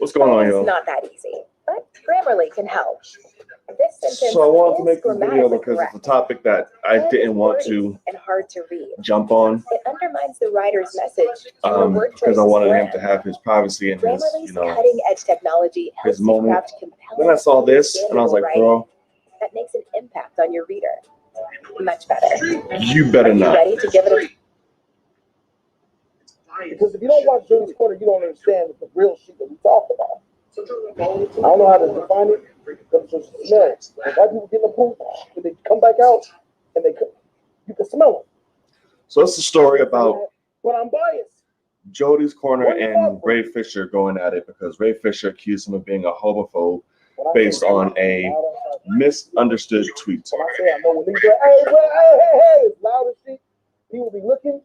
What's going on, It's yo? not that easy, but Grammarly can help. This sentence So I wanted to make this video grammatically because correct. it's a topic that I But didn't it's want wordy to and hard to read. jump on It undermines the writer's message. Your word choice because I is wanted him bland. to have his privacy and his, Grammarly's cutting-edge technology his helps you moment. craft compelling, Then I saw this and I was like, understandable bro, writing that makes an impact on your reader. Much better. you better Are you not. ready to give it a Because if you don't watch Jody's Corner, you don't understand the real shit that we talk about. I don't know how to define it because it's just smell. When white people get in the pool, when they come back out, and you can smell them. So it's a story about But I'm biased. Jody's Corner What do you and want? Ray Fisher going at it because Ray Fisher accused him of being a homophobe based on a misunderstood tweet. When I say I know when niggas go, hey, it's loud as shit. People be looking.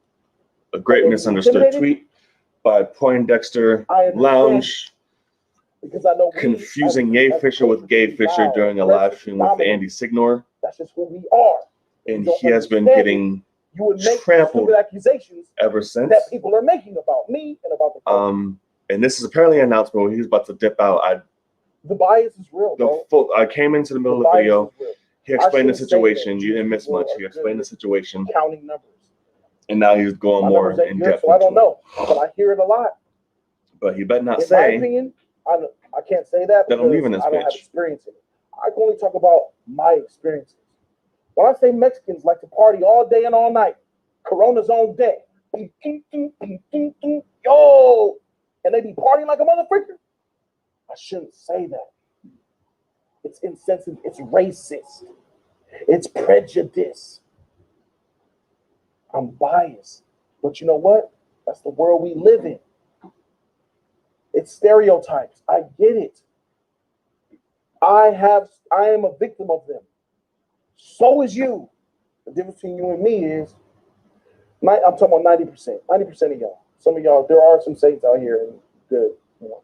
A great misunderstood tweet by Poindexter Lounge, Because I know confusing Ye Fisher with Gay Fisher during a live stream with Andy Signor. That's just who we are. And he has been getting You would make trampled stupid accusations ever since. that people are making about me and about the culture. And this is apparently an announcement where he's about to dip out. The bias is real, bro. I came into the middle of the video. He explained the situation. You didn't miss much. He explained the situation. Counting numbers. And now he's going more in depth. So I don't know, but I hear it a lot. But he better not in say. My opinion, I can't say that because I'm leaving this I don't bitch. have experience in it. I can only talk about my experiences. When I say Mexicans like to party all day and all night, Corona's on deck, yo, and they be partying like a motherfucker, I shouldn't say that. It's insensitive. It's racist. It's prejudice. I'm biased. But you know what? That's the world we live in. It's stereotypes. I get it. I am a victim of them. So is you. The difference between you and me is, I'm talking about 90%. 90% of y'all. Some of y'all, there are some saints out here and good. You know.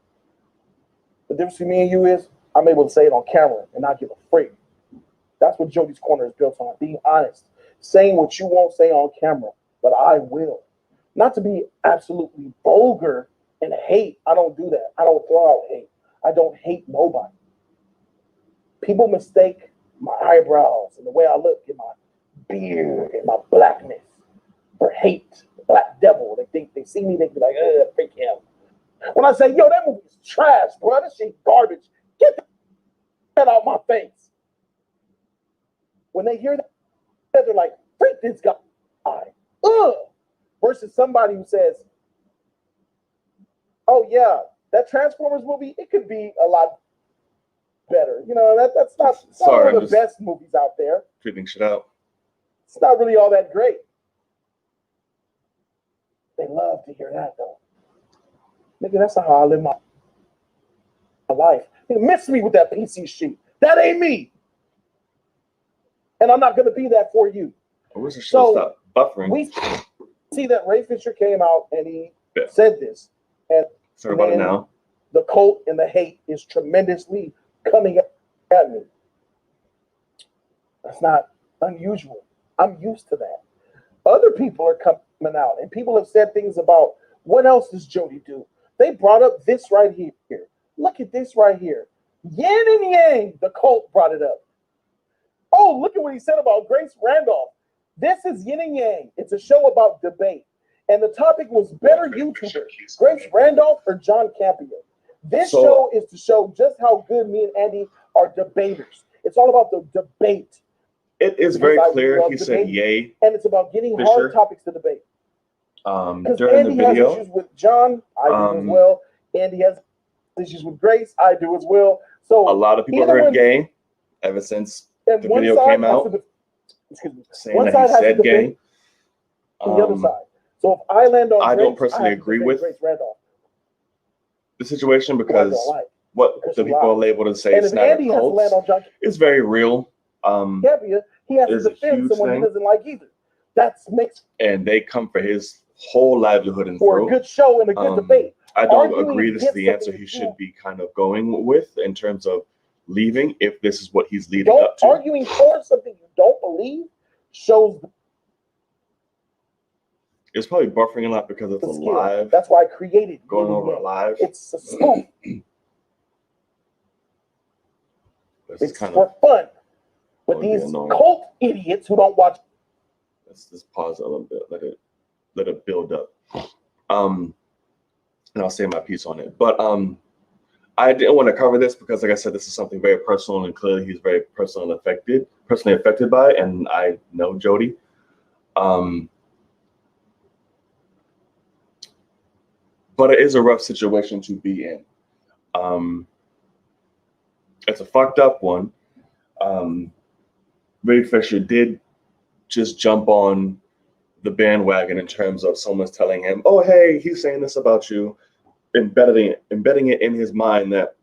The difference between me and you is I'm able to say it on camera and not give a freak. That's what Jody's Corner is built on. Being honest. Saying what you won't say on camera, but I will. Not to be absolutely vulgar and hate. I don't do that. I don't throw out hate. I don't hate nobody. People mistake my eyebrows and the way I look and my beard and my blackness for hate. The black devil. They think they see me, they be like, freak him. When I say, yo, that movie is trash, bro. That shit garbage. Get that out my face. When they hear that, they're like, freak this guy. Ugh. Versus somebody who says, oh yeah, that Transformers movie, it could be a lot better. You know, that's not one of the best movies out there. Figuring shit out. It's not really all that great. They love to hear that though. Nigga, that's not how I live my life. You miss me with that PC shit. That ain't me. And I'm not gonna be that for you. I wish I should stop buffering. We see that Ray Fisher came out and he said this. And sorry about it now. The cult and the hate is tremendously coming at me. That's not unusual. I'm used to that. Other people are coming out and people have said things about what else does Jody do? They brought up this right here. Look at this right here. Yin and Yang, the cult brought it up. Oh, look at what he said about Grace Randolph. This is Yin and Yang. It's a show about debate. And the topic was better YouTuber, Grace Randolph or John Campion. This show is to show just how good me and Andy are debaters. It's all about the debate. It is very clear he said yay. And it's about getting hard topics to debate. During Andy the video. has issues with John, I do as well. Andy has issues with Grace, I do as well. So a lot of people heard gay ever since the video came out. Saying that he said gay. On the other side. So if I land on I Grace, don't personally agree with Grace Randolph. The situation because what the people are able to say it's not Andy a cult. Has to land on John, it's very real. He has to defend someone he doesn't like either. That's mixed. And they come for his whole livelihood and for a good show and a good debate. I don't agree this is the answer he should be kind of going with in terms of leaving if this is what he's leading up to. Arguing for something you don't believe shows. It's probably buffering a lot because it's a live. That's why I created going over a live. It's a spoof. It's for fun. But these cult idiots who don't watch. Let's just pause a little bit. Let it build up. And I'll say my piece on it. But I didn't want to cover this because, like I said, this is something very personal, and clearly he's very personally affected by it, and I know Jody. But it is a rough situation to be in. It's a fucked up one. Ray Fisher did just jump on the bandwagon in terms of someone's telling him, oh, hey, he's saying this about you, embedding it in his mind that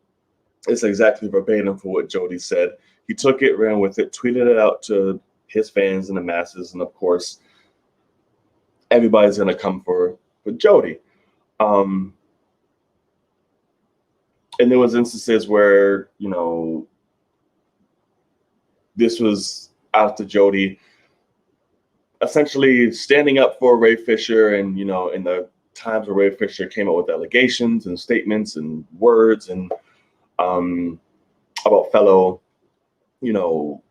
it's exactly verbatim for what Jody said. He took it, ran with it, tweeted it out to his fans and the masses, and of course, everybody's gonna come for Jody. And there was instances where, you know, this was out to Jody essentially standing up for Ray Fisher, and, you know, in the times where Ray Fisher came out with allegations and statements and words and about fellow, you know,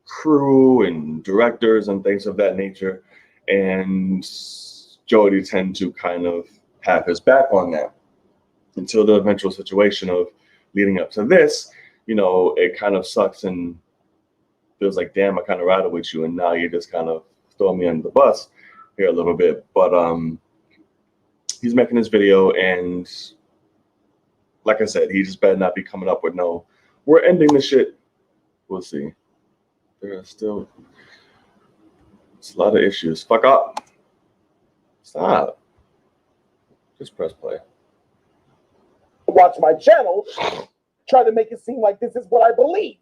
crew and directors and things of that nature. And Jody tend to kind of have his back on that until the eventual situation of leading up to this, you know, it kind of sucks and feels like, damn, I kind of rattled with you, and now you're just kind of throwing me under the bus here a little bit. But he's making this video, and like I said, he just better not be coming up with no, we're ending the shit. We'll see. There's still it's a lot of issues. Fuck up. Stop. Just press play. Watch my channel, try to make it seem like this is what I believe.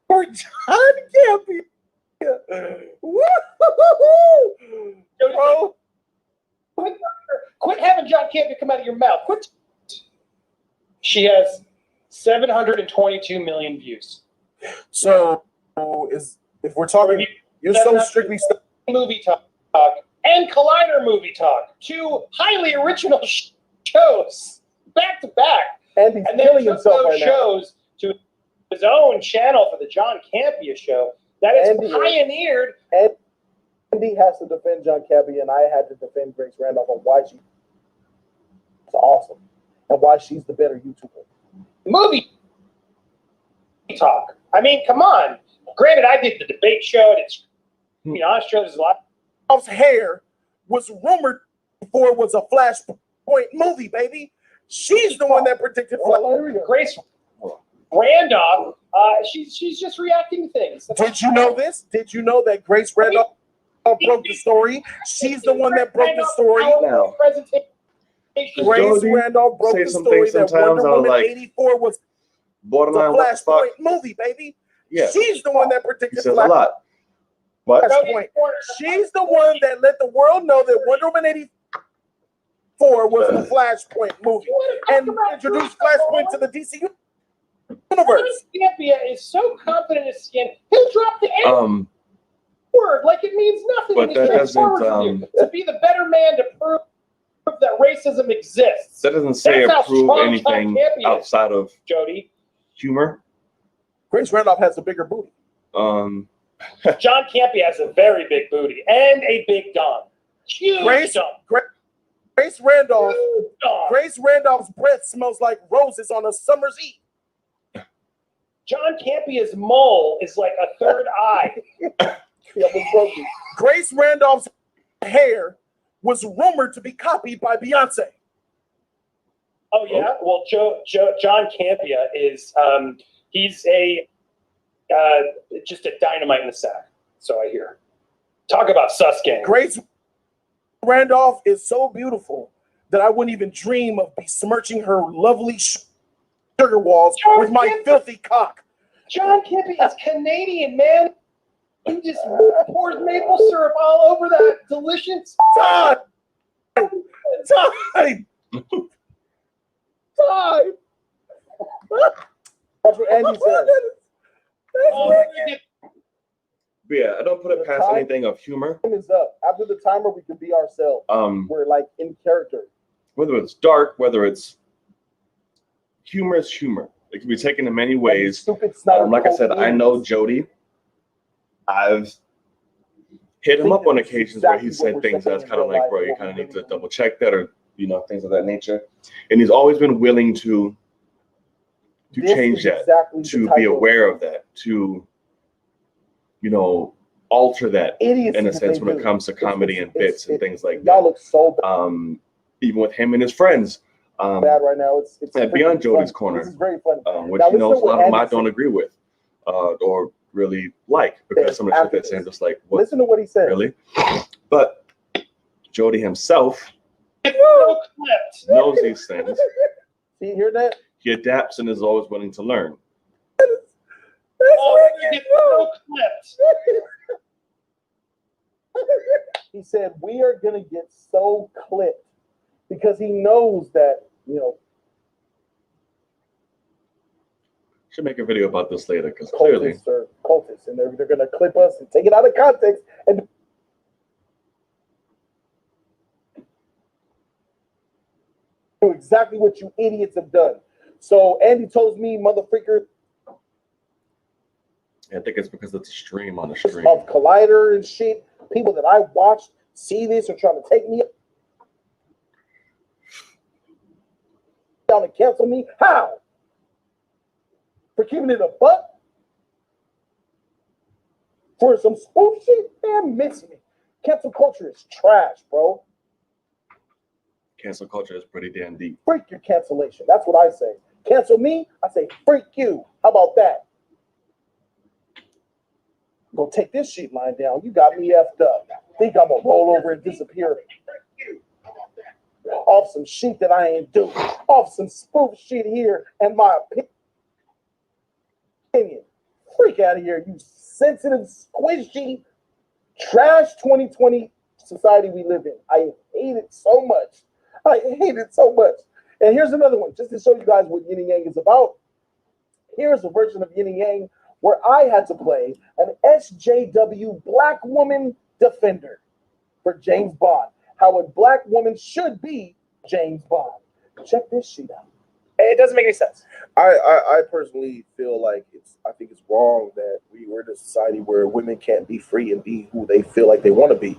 For John Campia. Woo-hoo-hoo-hoo. Bro. Quit having John Campia come out of your mouth. Quit. She has 722 million views. So, if we're talking, you're so strictly movie talk and Collider movie talk, two highly original shows back to back, and he's and then killing took himself those right shows to his own channel for the John Campia show. That is pioneered. Andy has to defend John Campia, and I had to defend Grace Randolph on why she's awesome and why she's the better YouTuber. Movie talk. I mean, come on. Granted, I did the debate show, and it's, you know, there's a lot. Randolph's hair was rumored before it was a Flashpoint movie, baby. She's the one that predicted Grace Randolph. She's just reacting to things. Did you know this? Did you know that Grace Randolph broke the story? She's the one that broke the story. Now, Grace Randolph broke the story that Wonder Woman 84 was borderline a Flashpoint movie, baby. Yeah. She's the one that predicted says a lot. But Flashpoint. She's the one that let the world know that Wonder Woman 84 was a Flashpoint movie and introduced Flashpoint to the DC universe. Campia is so confident in his skin, he'll drop the N word like it means nothing. But that doesn't to be the better man to prove that racism exists. That doesn't say or prove anything outside of Jody. Humor. Grace Randolph has a bigger booty. John Campia has a very big booty and a big dong. Huge dong. Grace Randolph's breath smells like roses on a summer's eve. John Campia's mole is like a third eye. Grace Randolph's hair was rumored to be copied by Beyonce. Oh yeah, well, John Campia is he's a just a dynamite in the sack. So I hear. Talk about sus gang. Grace Randolph is so beautiful that I wouldn't even dream of besmirching her lovely sugar walls with my filthy cock. John Campia is Canadian, man. He just pours maple syrup all over that delicious. Time. That's what Andy said. Yeah, I don't put it past anything of humor. Time is up. After the timer, we can be ourselves. We're like in character. whether it's dark, whether it's humorous humor. It can be taken in many ways. Stupid snot Like I said, I know Jody. I've hit him up on occasions where he said things that's kind of like, bro, you kind of need to double check that, or things of that nature. And he's always been willing to change that, to be aware of that, to alter that in a sense when it comes to comedy and bits and things like that. Y'all look so bad. Even with him and his friends. Bad right now. It's Beyond Jody's Corner, this is very funny. Which a lot of them I don't agree with, or really like, because some of the shit they're saying just like, what? Listen to what he said. Really? But Jody himself knows these things. See, you hear that? He adapts and is always willing to learn. He said, we are going to get so clipped because he knows that, Should make a video about this later, because clearly cultists, and they're going to clip us and take it out of context and do exactly what you idiots have done. So Andy tells me, mother freaker, I think it's because it's a stream on the stream. Of Collider and shit, people that I watched see this and trying to take me down and cancel me. How? For keeping it a buck? For some spoof shit? Man, miss me. Cancel culture is trash, bro. Cancel culture is pretty damn deep. Freak your cancellation. That's what I say. Cancel me, I say freak you. How about that? Go take this sheet line down. You got me effed up. Think I'm gonna roll over and disappear off some shit that I ain't doing. Off some spoof shit here and my opinion. Freak out of here, you sensitive, squishy, trash 2020 society we live in. I hate it so much. I hate it so much. And here's another one, just to show you guys what yin and yang is about. Here's a version of yin and yang where I had to play an SJW black woman defender for James Bond. How a black woman should be James Bond. Check this shit out. It doesn't make any sense. I personally feel like I think it's wrong that we're in a society where women can't be free and be who they feel like they want to be.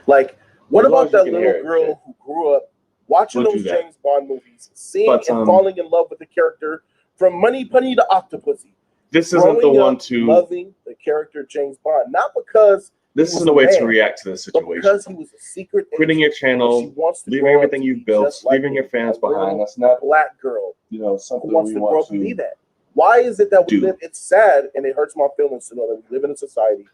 Like, what about that little girl who grew up watching those James Bond movies, seeing and falling in love with the character from Money Penny to Octopussy? This isn't the one to loving the character James Bond, not because this isn't the way to react to this situation. Because he was a secret quitting your channel, leaving everything you've built, leaving your fans behind. That's not black girl. Something who wants we to want grow up to and be that. Why is it that we live? It's sad and it hurts my feelings to know that we live in a society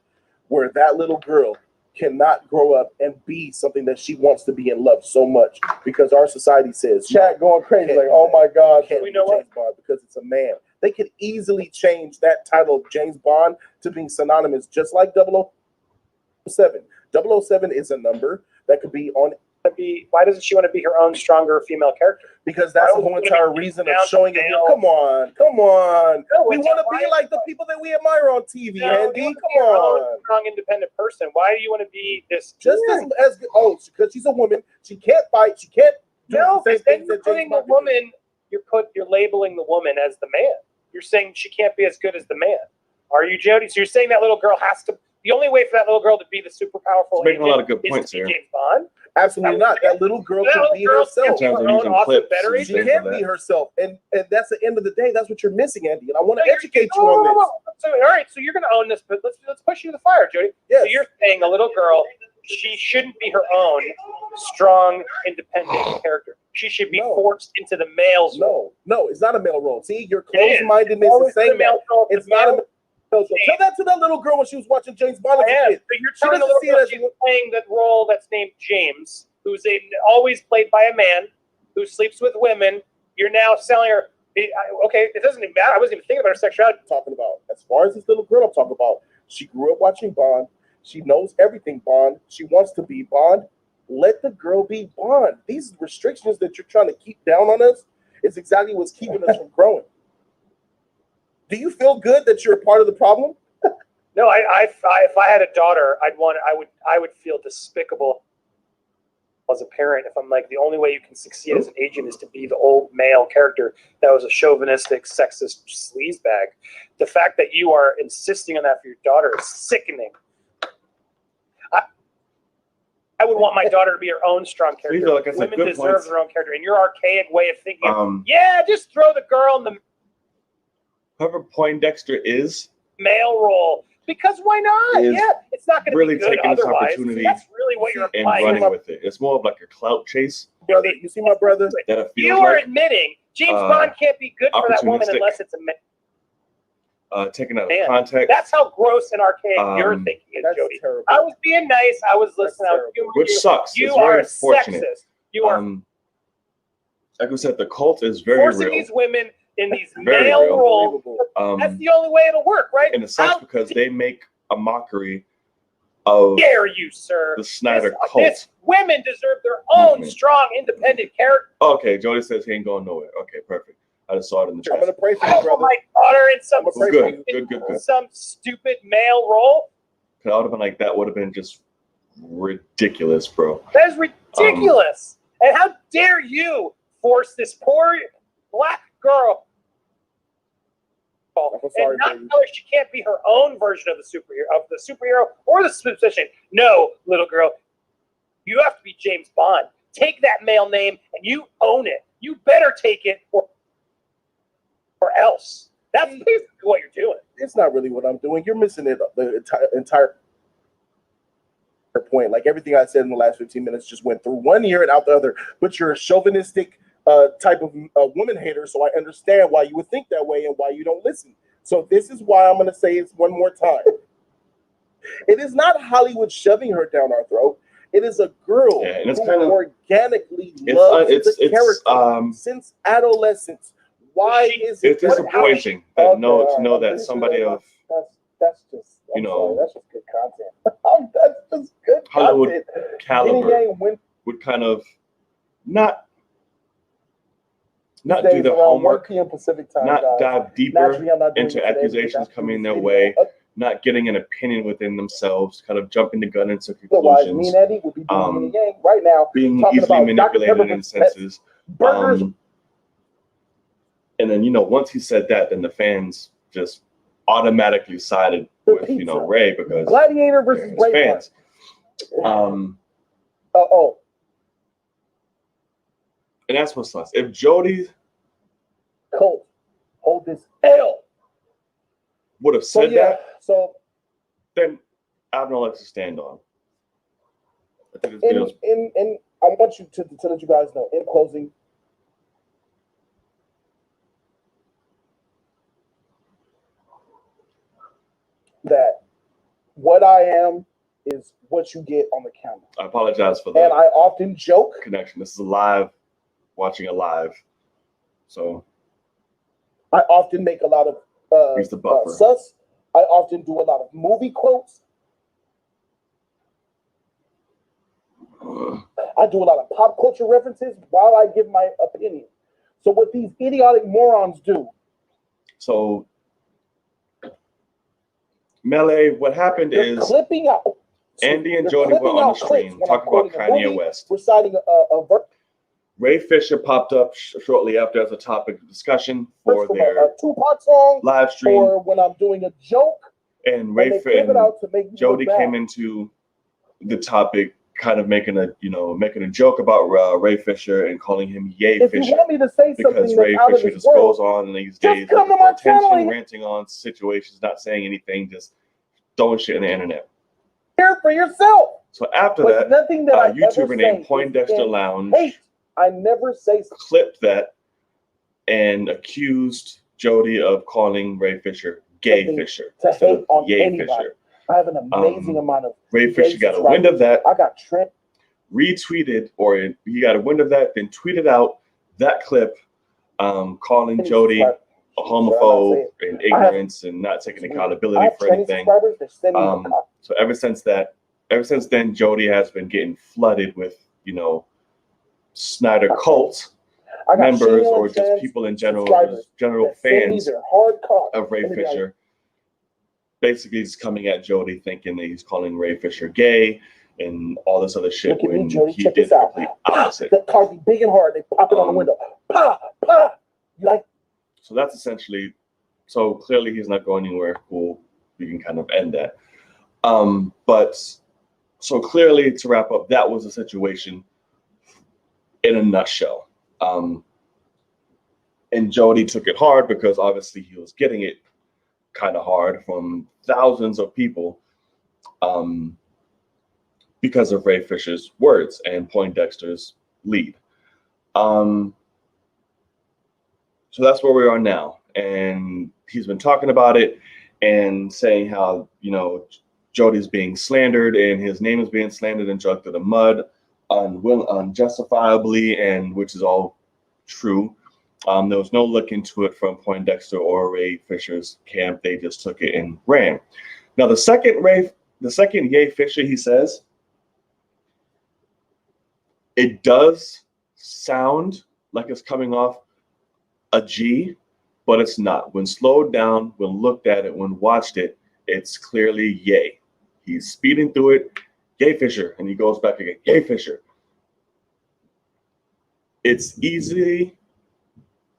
where that little girl cannot grow up and be something that she wants to be and love so much because our society says chat going crazy like, oh my god, we know James Bond because it's a man. They could easily change that title of James Bond to being synonymous, just like 007. 007 is a number that could be on. Why doesn't she want to be her own stronger female character? Because that's the whole entire reason of showing it. Come on. No, we want to be like the people that we admire on TV, Andy. Come on. Strong, independent person. Why do you want to be this? Just as because she's a woman, she can't fight. She can't do the same things that James Bond woman. You're labeling the woman as the man. You're saying she can't be as good as the man. Are you, Jody? So you're saying that little girl has to. The only way for that little girl to be the super powerful making a lot of good points here. James Bond? Absolutely not. That little girl can be herself. She can't be herself, and that's the end of the day. That's what you're missing, Andy. And I want to educate you on this. So, all right, so you're going to own this, but let's push you to the fire, Jody. Yes. So you're saying a little girl, she shouldn't be her own strong, independent character. She should be forced into the male's role. No, it's not a male role. See, your closed-mindedness is saying that. It's not a male role. Tell that to that little girl when she was watching James Bond as a kid. So you're telling the little girl she's playing that role that's named James, who's always played by a man who sleeps with women. You're now selling her. Okay, it doesn't even matter. I wasn't even thinking about her sexuality. I'm talking about, as far as this little girl I'm talking about, she grew up watching Bond. She knows everything Bond. She wants to be Bond. Let the girl be Bond. These restrictions that you're trying to keep down on us is exactly what's keeping us from growing. Do you feel good that you're a part of the problem? No, if I had a daughter, I would feel despicable as a parent if I'm like, the only way you can succeed as an agent is to be the old male character that was a chauvinistic, sexist sleazebag. The fact that you are insisting on that for your daughter is sickening. I would want my daughter to be her own strong character. Like I said, women deserve points. their own character. And your archaic way of thinking, yeah, just throw the girl in the whoever Poindexter is, male role. Because why not? Yeah, it's not going to really be good taking this otherwise. opportunity That's really what you're and implying. running with it. It's more of like a clout chase. Brother, you see my brother? That it feels You are like, admitting James Bond can't be good for that woman opportunistic. unless it's a man. taken out of context. That's how gross and archaic you're thinking is, That's Jody. terrible. I was being nice. I was listening. I was humor Which you. sucks. You It's are very unfortunate. sexist. You are like I said, the cult is very forcing real. these women in these Very male real. roles. That's the only way it'll work, right? And it sucks because they make a mockery of dare you, sir? the Snyder cult. This women deserve their own strong, independent character. Okay, Jody says he ain't going nowhere. Okay, perfect. I just saw it in the I'm chat. gonna pray for I you, don't want brother. my daughter in some I'm gonna pray for you. Good. some stupid male role. Cause I would have been like, that would have been just ridiculous, bro. That is ridiculous. And how dare you force this poor black girl I'm sorry and not for you. tell her she can't be her own version of the superhero or the position. No, little girl, you have to be James Bond. Take that male name and you own it. You better take it or else. That's basically what you're doing. It's not really what I'm doing. You're missing it. The entire point. Like everything I said in the last 15 minutes just went through one ear and out the other. But you're a chauvinistic type of woman hater, so I understand why you would think that way and why you don't listen. So this is why I'm going to say it one more time. It is not Hollywood shoving her down our throat. It is a girl and it's who kind of organically loves the character since adolescence. Why is it? It's disappointing to know that somebody of that's just that's just good content. That's just good Hollywood content. caliber would kind of not do the homework, 1 p.m. Pacific time, not guys. dive deeper Naturally, I'm not doing into it today accusations because coming that's their way, not getting an opinion within themselves, kind of jumping the gun into Otherwise, me conclusions, and Eddie would be doing yin and yang right now, being talking easily about manipulated Dr. in senses. burgers. And then, once he said that, then the fans just automatically sided with, Ray because Gladiator versus they're his Braveheart. fans. Oh, and that's what sucks. If Jody Colt, hold this L. would have said that, so then I have no legs to stand on. I think and I want you to let you guys know in closing. That what I am is what you get on the camera. I apologize for And that. I often joke. Connection. This is watching a live. So I often make a lot of he's the buffer. sus. I often do a lot of movie quotes. I do a lot of pop culture references while I give my opinion. So what these idiotic morons do. So Melee, what happened They're is clipping out. Andy and Jody were on the stream talking about Kanye West. Reciting a verse. Ray Fisher popped up shortly after as a topic of discussion for From their a Tupac song, live stream. or when I'm doing a joke, and Ray and they flip it out to make you Jody look bad. came into the topic, kind of making a joke about Ray Fisher and calling him Yay If Fisher. you want me to say Because something Ray that's out of Fisher this just world, goes on these just days come to looking my for attention, channel and- ranting on situations, not saying anything, just throwing shit in the internet. hear it for yourself. So after But that, nothing that I a YouTuber ever named say Poindexter is in Lounge hate. I never say clipped that and accused Jody of calling Ray Fisher Gay something Fisher to instead hate of on Yay anybody. Fisher. I have an amazing amount of Ray Fisher got a wind of that, I got tripped. retweeted, or he got a wind of that, then tweeted out that clip calling Jody a homophobe and ignorance and not taking I accountability have for 20 anything. subscribers. They're sending me the cop. So ever since then, Jody has been getting flooded with, Snyder cult I got members Sheila or and just fans, people in general, subscribers general that send me fans their hard cop. of Ray And they be like, Fisher, basically just coming at Jody thinking that he's calling Ray Fisher gay and all this other shit Look at me, when Jody. he Check did this the out. complete Pah! opposite. That car's be big and hard. They pop it on the window. Pa, pa. You like? So that's essentially, so clearly he's not going anywhere. Cool. We can kind of end that. But so clearly, to wrap up, that was the situation in a nutshell. And Jody took it hard because obviously he was getting it kind of hard from thousands of people because of Ray Fisher's words and Poindexter's lead. So that's where we are now. And he's been talking about it and saying how, you know, Jody's being slandered and his name is being slandered and dragged through the mud unjustifiably, and which is all true. There was no look into it from Poindexter or Ray Fisher's camp. They just took it and ran. Now, the second Ye Fisher, he says, it does sound like it's coming off a G, but it's not. When slowed down, when looked at it, when watched it, it's clearly Ye. He's speeding through it, Ye Fisher, and he goes back again, Ye Fisher. It's easily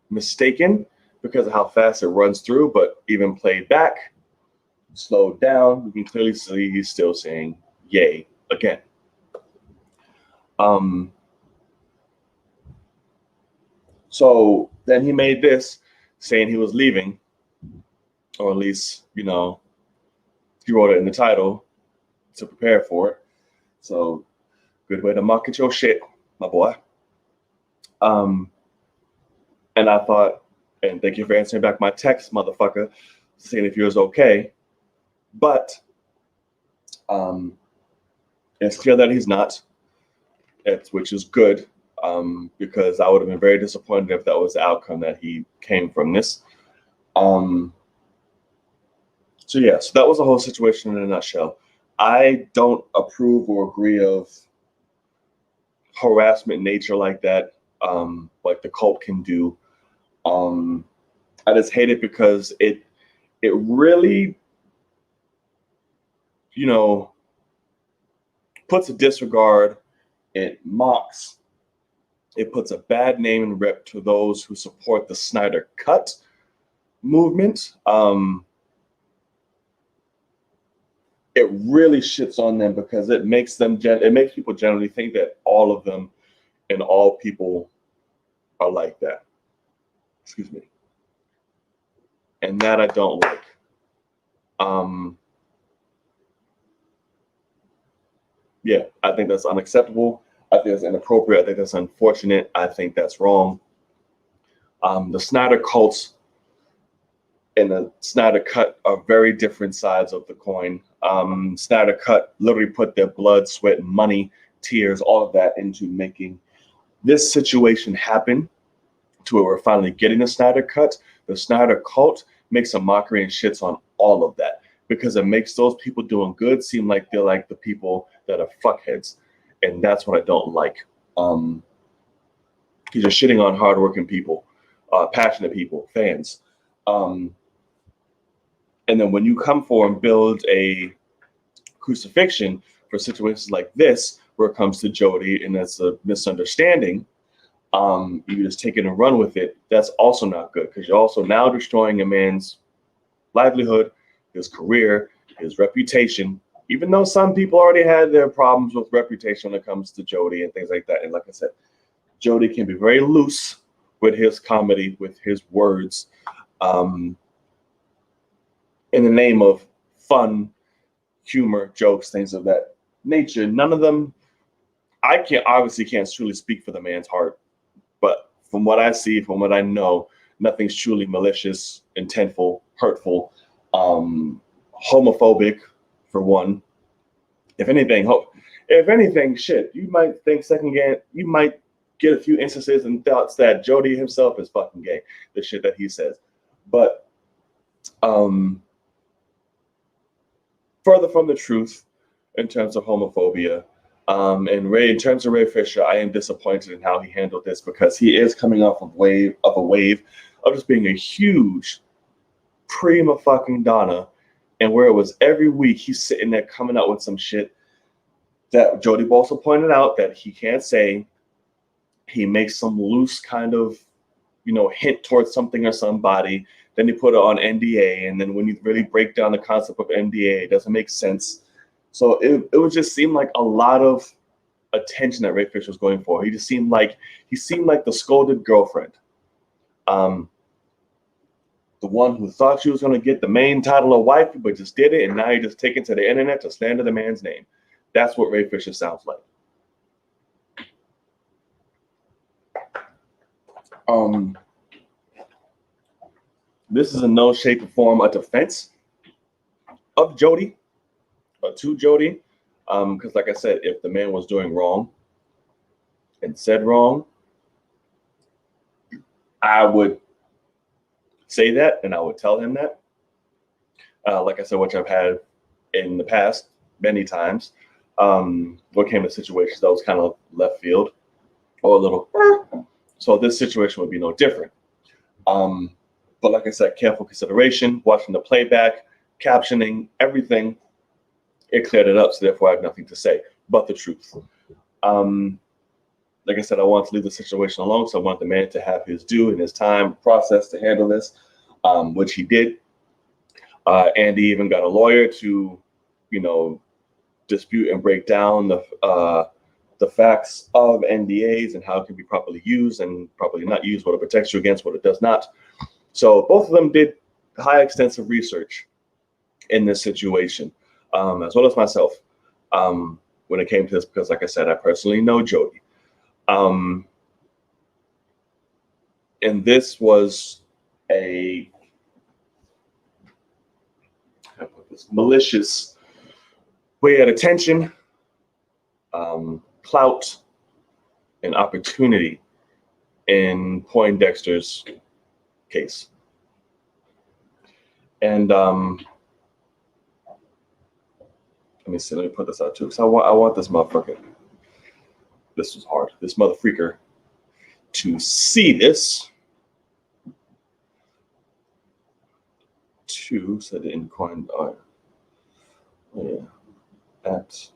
mistaken because of how fast it runs through, but even played back, slowed down, we can clearly see he's still saying Ye again. So then he made this saying he was leaving, or at least, you know, he wrote it in the title to prepare for it. So good way to market your shit, my boy. And I thought, and thank you for answering back my text, motherfucker, seeing if you was okay. But it's clear that he's not, which is good, because I would have been very disappointed if that was the outcome that he came from this. So yeah, so that was the whole situation in a nutshell. I don't approve or agree of harassment nature like that, like the cult can do. I just hate it because it really, you know, puts a disregard, it mocks, it puts a bad name and rep to those who support the Snyder Cut movement. It really shits on them because it makes people generally think that all of them and all people are like that. Excuse me. And that I don't like. Yeah, I think that's unacceptable. I think that's inappropriate. I think that's unfortunate. I think that's wrong. The Snyder cults and the Snyder Cut are very different sides of the coin. Snyder Cut literally put their blood, sweat, money, tears, all of that into making this situation happen to where we're finally getting the Snyder Cut. The Snyder cult makes a mockery and shits on all of that because it makes those people doing good seem like they're like the people that are fuckheads. And that's what I don't like. You're just shitting on hardworking people, passionate people, fans. And then when you come for and build a crucifixion for situations like this, where it comes to Jody and that's a misunderstanding, you just take it and run with it. That's also not good because you're also now destroying a man's livelihood, his career, his reputation, even though some people already had their problems with reputation when it comes to Jody and things like that. And like I said, Jody can be very loose with his comedy, with his words, in the name of fun, humor, jokes, things of that nature. None of them, I can't truly speak for the man's heart, but from what I see, from what I know, nothing's truly malicious, intentful, hurtful, homophobic, for one. If anything, shit, you might think you might get a few instances and thoughts that Jody himself is fucking gay, the shit that he says. But further from the truth in terms of homophobia. And in terms of Ray Fisher, I am disappointed in how he handled this because he is coming off of a wave of just being a huge prima fucking donna, and where it was every week he's sitting there coming out with some shit. that Jody also pointed out that he can't say. He makes some loose kind of, hint towards something or somebody. Then he put it on NDA, and then when you really break down the concept of NDA, it doesn't make sense. So it would just seem like a lot of attention that Ray Fisher was going for. He seemed like the scolded girlfriend, the one who thought she was going to get the main title of wife, but just did it, and now you're just taking to the internet to slander the man's name. That's what Ray Fisher sounds like. This is in no shape or form a defense of Jody or to Jody, because like I said, if the man was doing wrong and said wrong, I would say that and I would tell him that. Like I said, which I've had in the past many times. What came to situations that was kind of left field or a little. So this situation would be no different. But like I said, careful consideration, watching the playback, captioning, everything, it cleared it up. So therefore I have nothing to say but the truth. Like I said, I want to leave the situation alone. So I want the man to have his due and his time process to handle this, which he did. And he even got a lawyer to, dispute and break down the facts of NDAs and how it can be properly used and properly not used, what it protects you against, what it does not. So both of them did high extensive research in this situation, as well as myself, when it came to this, because like I said, I personally know Jody. And this was a malicious way at attention, clout, and opportunity in Poindexter's case. And let me see, let me put this out too, because I want this motherfucker. This was hard. This motherfreaker to see this. So they didn't coin. Oh yeah, at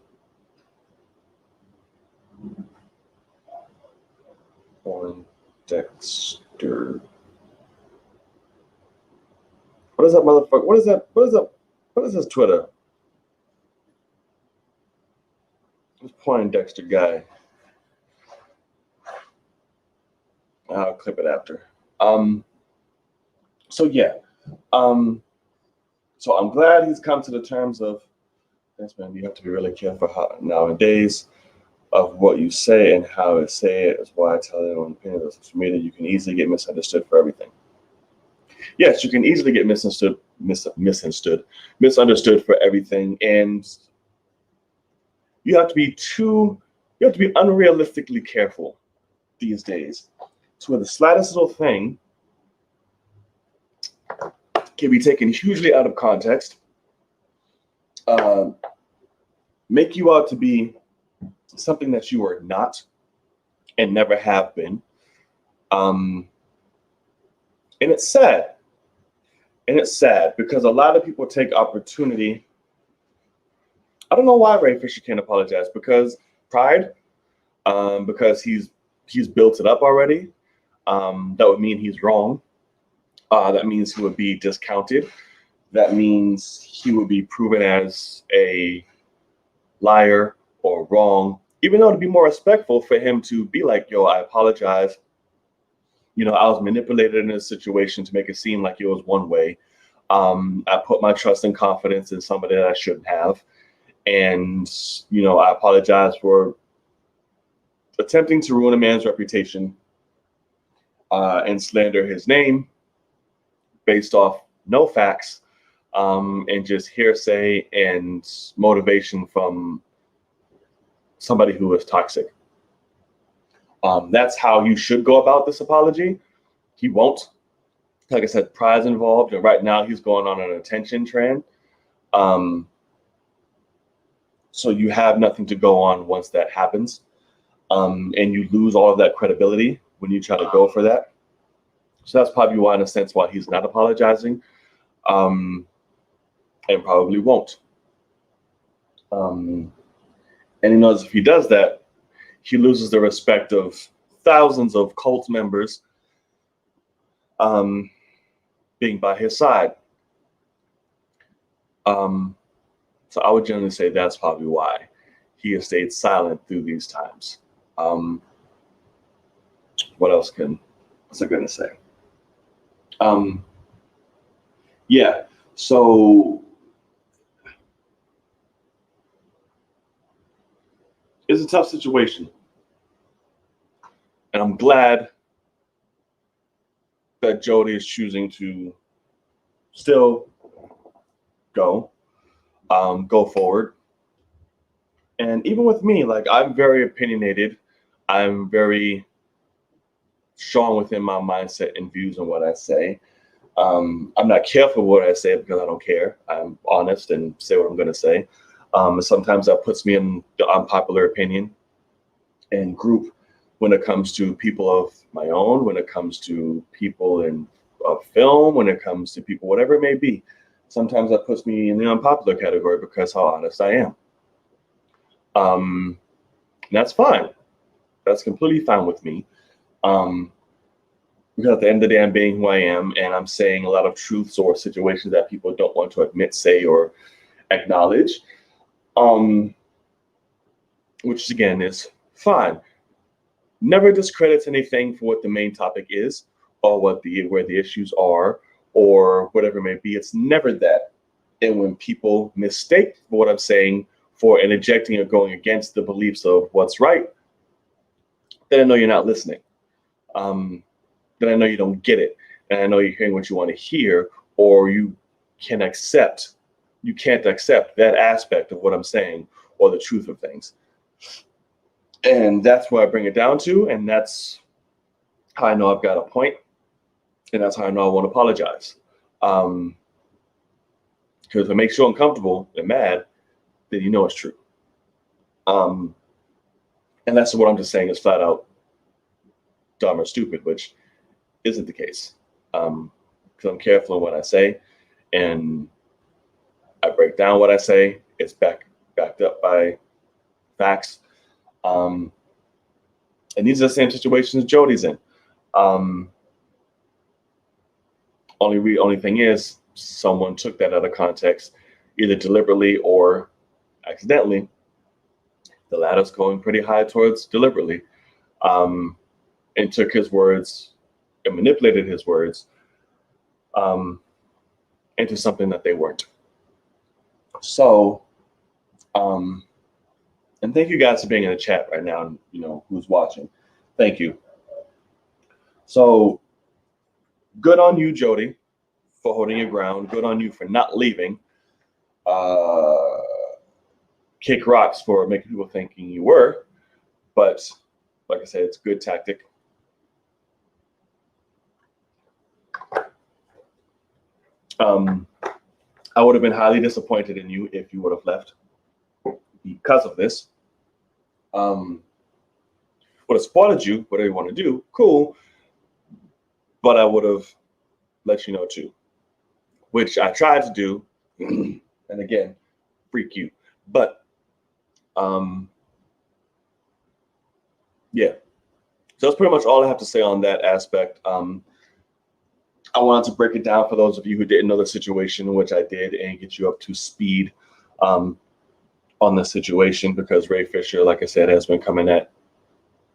Poindexter. What is that motherfucker? What is that? What is his Twitter? This Poindexter guy. I'll clip it after. So yeah. So I'm glad he's come to the terms of, yes, man, you have to be really careful nowadays of what you say and how you say it. Is why I tell everyone, opinion on social media, you can easily get misunderstood for everything. Yes, you can easily get misunderstood for everything, and you have to be unrealistically careful these days. So where the slightest little thing can be taken hugely out of context, make you out to be something that you are not and never have been. And it's sad. And it's sad because a lot of people take opportunity. I don't know why Ray Fisher can't apologize, because pride, because he's built it up already. That would mean he's wrong. That means he would be discounted. That means he would be proven as a liar or wrong, even though it'd be more respectful for him to be like, yo, I apologize. I was manipulated in this situation to make it seem like it was one way. I put my trust and confidence in somebody that I shouldn't have. And, I apologize for attempting to ruin a man's reputation and slander his name based off no facts, and just hearsay and motivation from somebody who is toxic. That's how you should go about this apology. He won't. Like I said, pride's involved, and right now he's going on an attention trend. So you have nothing to go on once that happens, and you lose all of that credibility when you try to go for that. So that's probably why, in a sense, why he's not apologizing, and probably won't. And And he knows if he does that, he loses the respect of thousands of cult members being by his side. So I would generally say that's probably why he has stayed silent through these times. What else what's I gonna say? Yeah, so it's a tough situation. And I'm glad that Jody is choosing to still go forward. And even with me, like, I'm very opinionated. I'm very strong within my mindset and views on what I say. I'm not careful what I say because I don't care. I'm honest and say what I'm going to say. Sometimes that puts me in the unpopular opinion and group when it comes to people of my own, when it comes to people in film, when it comes to people, whatever it may be. Sometimes that puts me in the unpopular category because how honest I am. That's fine. That's completely fine with me. Because at the end of the day, I'm being who I am, and I'm saying a lot of truths or situations that people don't want to admit, say, or acknowledge, which again is fine. Never discredits anything for what the main topic is, or where the issues are, or whatever it may be. It's never that. And when people mistake what I'm saying for interjecting or going against the beliefs of what's right, then I know you're not listening. Then I know you don't get it, and I know you're hearing what you want to hear, or you can't accept that aspect of what I'm saying or the truth of things. And that's where I bring it down to, and that's how I know I've got a point, and that's how I know I won't apologize. Because if it makes you uncomfortable and mad, then you know it's true. And that's what I'm just saying is flat out dumb or stupid, which isn't the case. Because I'm careful in what I say, and I break down what I say. It's backed up by facts. And these are the same situations Jody's in. Only thing is, someone took that out of context, either deliberately or accidentally. The latter's going pretty high towards deliberately, and took his words and manipulated his words into something that they weren't. So, and thank you guys for being in the chat right now, and who's watching. Thank you. So, good on you, Jody, for holding your ground. Good on you for not leaving. Kick rocks for making people thinking you were, but like I said, it's a good tactic. I would have been highly disappointed in you if you would have left because of this. Would have spoiled you, whatever you want to do, cool, but I would have let you know too, which I tried to do, and again, freak you. But yeah, so that's pretty much all I have to say on that aspect. I wanted to break it down for those of you who didn't know the situation, which I did, and get you up to speed on the situation, because Ray Fisher, like I said, has been coming at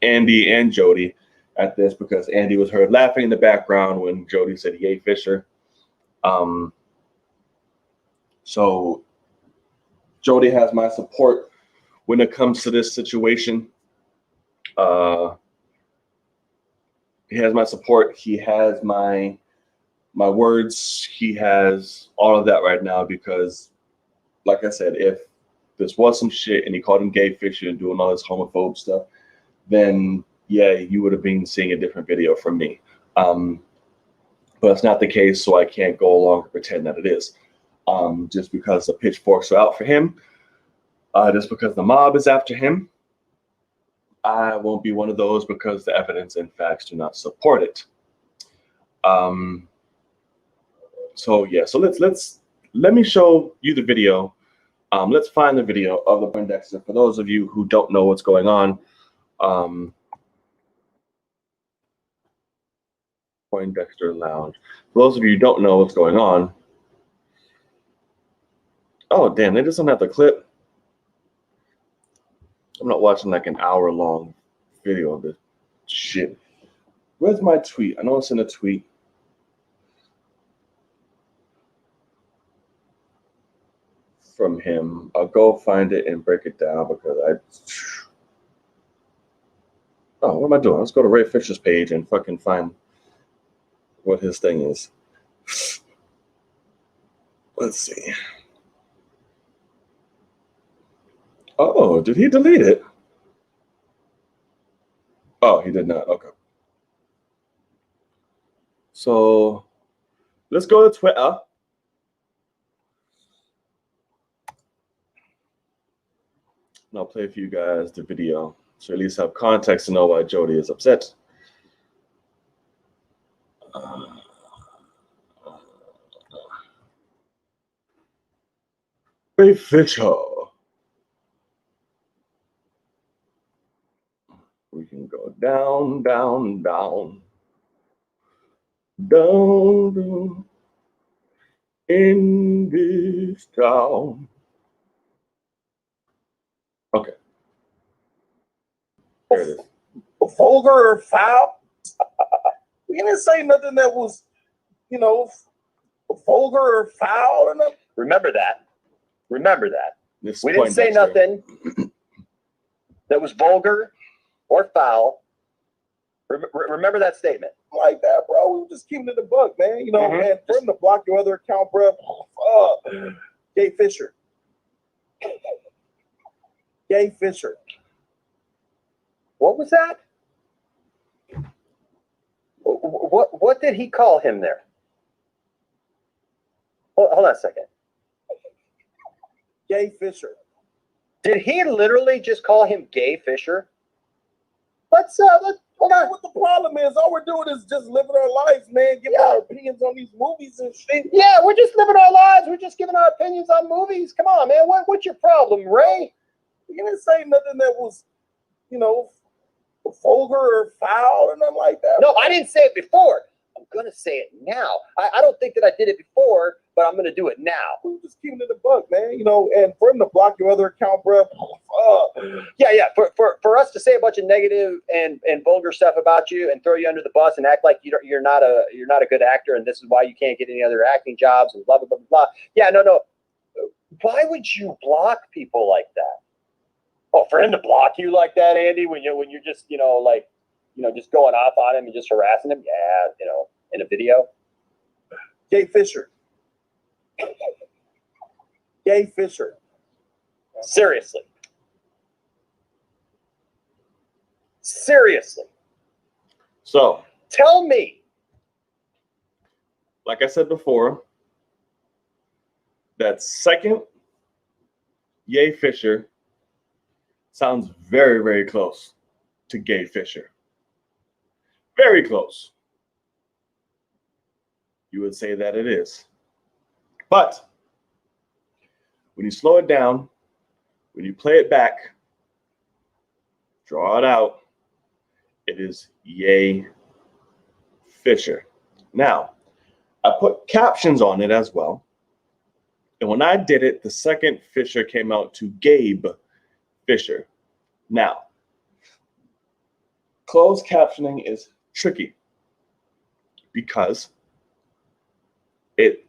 Andy and Jody at this, because Andy was heard laughing in the background when Jody said yay Fisher. So Jody has my support when it comes to this situation. He has my support. He has my words. He has all of that right now, because like I said, if this was some shit and he called him gay Fisher and doing all this homophobe stuff, then yeah, you would have been seeing a different video from me. But it's not the case, so I can't go along and pretend that it is. Just because the pitchforks are out for him, just because the mob is after him, I won't be one of those, because the evidence and facts do not support it. So yeah, so let me show you the video Let's find the video of the Poindexter. For those of you who don't know what's going on, Poindexter Lounge. For those of you who don't know what's going on, oh damn, they just don't have the clip. I'm not watching like an hour-long video of this shit. Where's my tweet? I know it's in a tweet. From him. I'll go find it and break it down because oh, what am I doing? Let's go to Ray Fisher's page and fucking find what his thing is. Let's see. Oh, did he delete it? Oh, he did not. Okay. So let's go to Twitter. And I'll play for you guys the video so at least have context to know why Jody is upset. Ray Fisher. We can go down, down, down, down, down in this town. Okay. There it is. Vulgar or foul? We didn't say nothing that was, vulgar or foul. Remember that. Remember that. This We didn't say Poindexter. nothing that was vulgar or foul. Remember that statement. Like that, bro. We just keeping it a buck, man. Mhm. And for him to block your other account, bro. Gay Fisher. Gay Fisher. What was that? What did he call him there? Hold on a second. Gay Fisher. Did he literally just call him Gay Fisher? Let's Hold on. What the problem is? All we're doing is just living our lives, man. Giving our opinions on these movies and shit. Yeah, we're just living our lives. We're just giving our opinions on movies. Come on, man. What's your problem, Ray? You didn't say nothing that was, vulgar or foul or nothing like that. No, I didn't say it before. I'm gonna say it now. I don't think that I did it before, but I'm gonna do it now. We're just keeping it a buck, man. And for him to block your other account, bro. Yeah. For us to say a bunch of negative and vulgar stuff about you and throw you under the bus and act like you're not a good actor and this is why you can't get any other acting jobs and blah blah blah blah. Yeah, no. Why would you block people like that? Oh, for him to block you like that, Andy, when you're just just going off on him and just harassing him, yeah, in a video. Gay Fisher. Gay Fisher. Seriously. So, Tell me. like I said before, that second Yay Fisher sounds very, very close to Gay Fisher. Very close. You would say that it is. But when you slow it down, when you play it back, draw it out, it is Yay Fisher. Now, I put captions on it as well. And when I did it, the second Fisher came out to Gabe Fisher. Now, closed captioning is tricky because it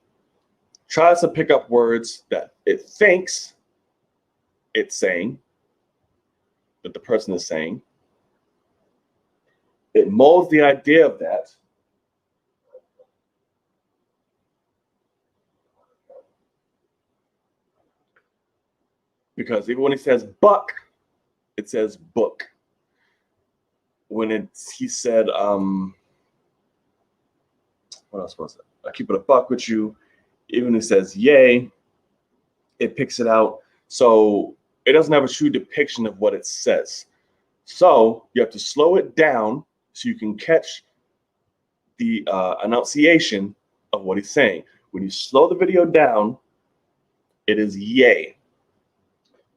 tries to pick up words that it thinks it's saying, that the person is saying. It molds the idea of that. Because even when he says buck, it says book. When he said, what else was it? I keep it a buck with you. Even when it says yay, it picks it out. So it doesn't have a true depiction of what it says. So you have to slow it down so you can catch the enunciation of what he's saying. When you slow the video down, it is yay.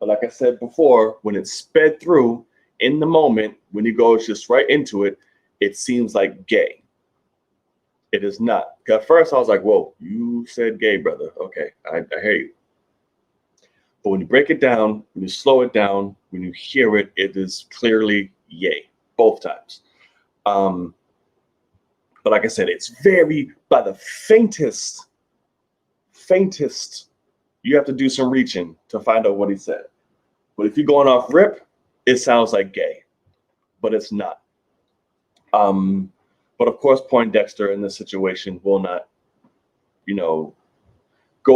But like I said before, when it's sped through in the moment, when he goes just right into it, it seems like gay. It is not. At first, I was like, whoa, you said gay, brother. Okay, I hear you. But when you break it down, when you slow it down, when you hear it, it is clearly yay, both times. But like I said, it's very, by the faintest, you have to do some reaching to find out what he said. But if you're going off rip, it sounds like gay, but it's not. But of course, Poindexter in this situation will not, go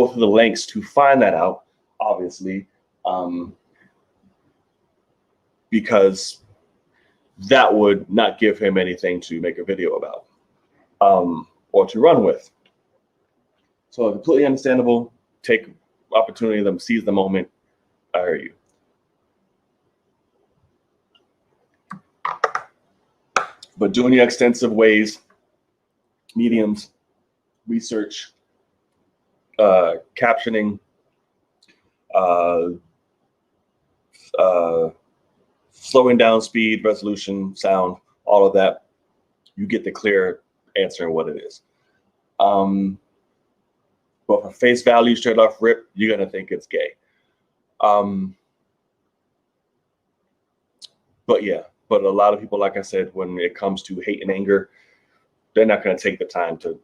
through the lengths to find that out, obviously, because that would not give him anything to make a video about or to run with. So completely understandable. Take opportunity, them seize the moment. I hear you. But doing your extensive ways, mediums, research, captioning, slowing down speed, resolution, sound, all of that, you get the clear answer in what it is. But for face value, straight off rip, you're gonna think it's gay. But yeah, but a lot of people, like I said, when it comes to hate and anger, they're not gonna take the time to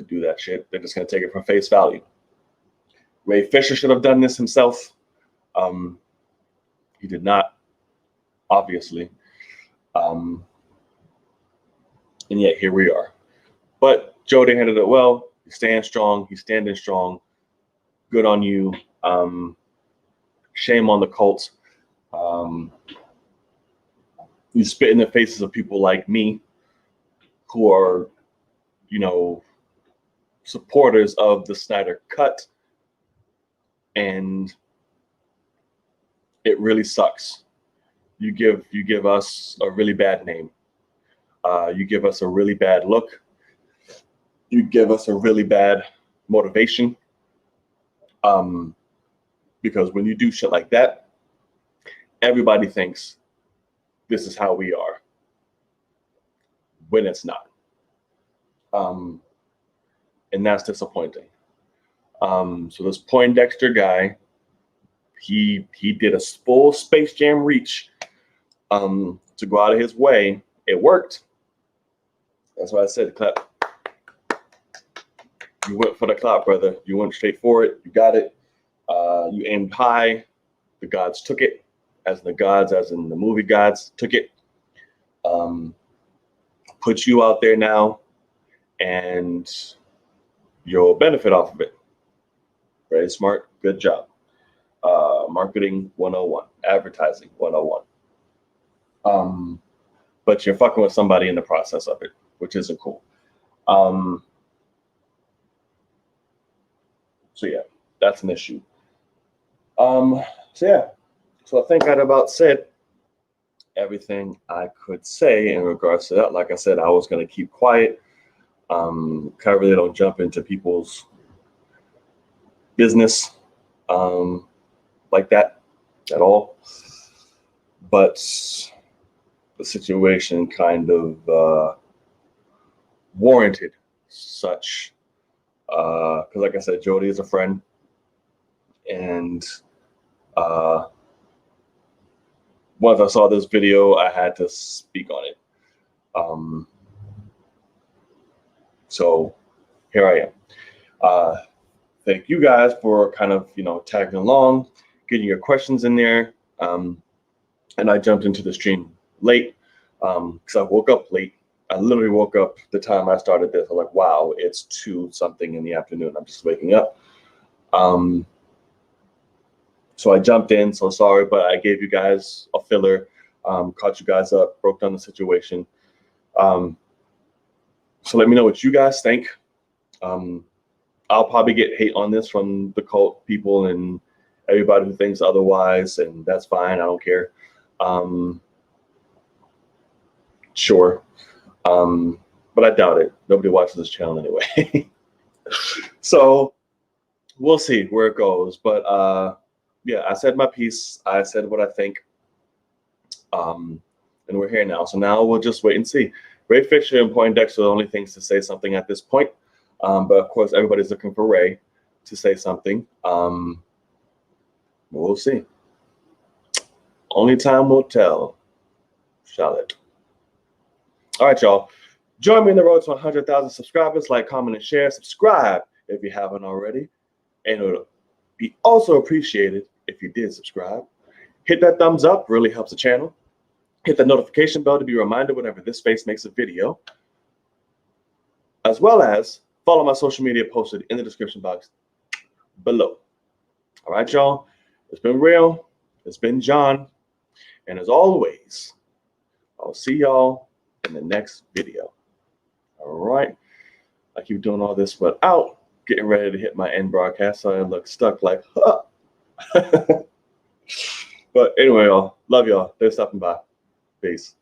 do that shit. They're just gonna take it for face value. Ray Fisher should have done this himself. He did not, obviously. And yet here we are. But Jody handled it well. He's staying strong. He's standing strong. Good on you. Shame on the cult. You spit in the faces of people like me who are, supporters of the Snyder Cut. And it really sucks. You give us a really bad name. You give us a really bad look. You give us a really bad motivation. Because when you do shit like that, everybody thinks this is how we are, when it's not. And that's disappointing. So this Poindexter guy, he did a full Space Jam reach to go out of his way. It worked. That's why I said clap. You went for the clap, brother. You went straight for it. You got it. You aimed high. The gods took it. As in the movie gods took it. Put you out there now, and you'll benefit off of it. Very smart. Good job. Marketing 101. Advertising 101. But you're fucking with somebody in the process of it, which isn't cool. So yeah, that's an issue. So I think I'd about said everything I could say in regards to that. Like I said, I was going to keep quiet. I really don't jump into people's business like that at all. But the situation kind of warranted such. Because like I said, Jody is a friend. And once I saw this video, I had to speak on it. So here I am. Thank you guys for kind of, tagging along, getting your questions in there. And I jumped into the stream late because I woke up late. I literally woke up the time I started this. I'm like, wow, it's 2-something in the afternoon. I'm just waking up. So I jumped in. So sorry, but I gave you guys a filler, caught you guys up, broke down the situation. So let me know what you guys think. I'll probably get hate on this from the cult people and everybody who thinks otherwise, and that's fine. I don't care. Sure. But I doubt it. Nobody watches this channel anyway. So we'll see where it goes. But yeah, I said my piece. I said what I think. And we're here now. So now we'll just wait and see. Ray Fisher and Poindexter are the only things to say something at this point. But of course, everybody's looking for Ray to say something. We'll see. Only time will tell, Charlotte. All right, y'all. Join me in the road to 100,000 subscribers. Like, comment, and share. Subscribe if you haven't already. And it would be also appreciated if you did subscribe. Hit that thumbs up. Really helps the channel. Hit the notification bell to be reminded whenever this face makes a video. As well as follow my social media posted in the description box below. All right, y'all. It's been real. It's been John. And as always, I'll see y'all in the next video. All right. I keep doing all this without getting ready to hit my end broadcast, so I look stuck like, huh. But anyway, y'all. Love y'all. Thanks for stopping by. Peace.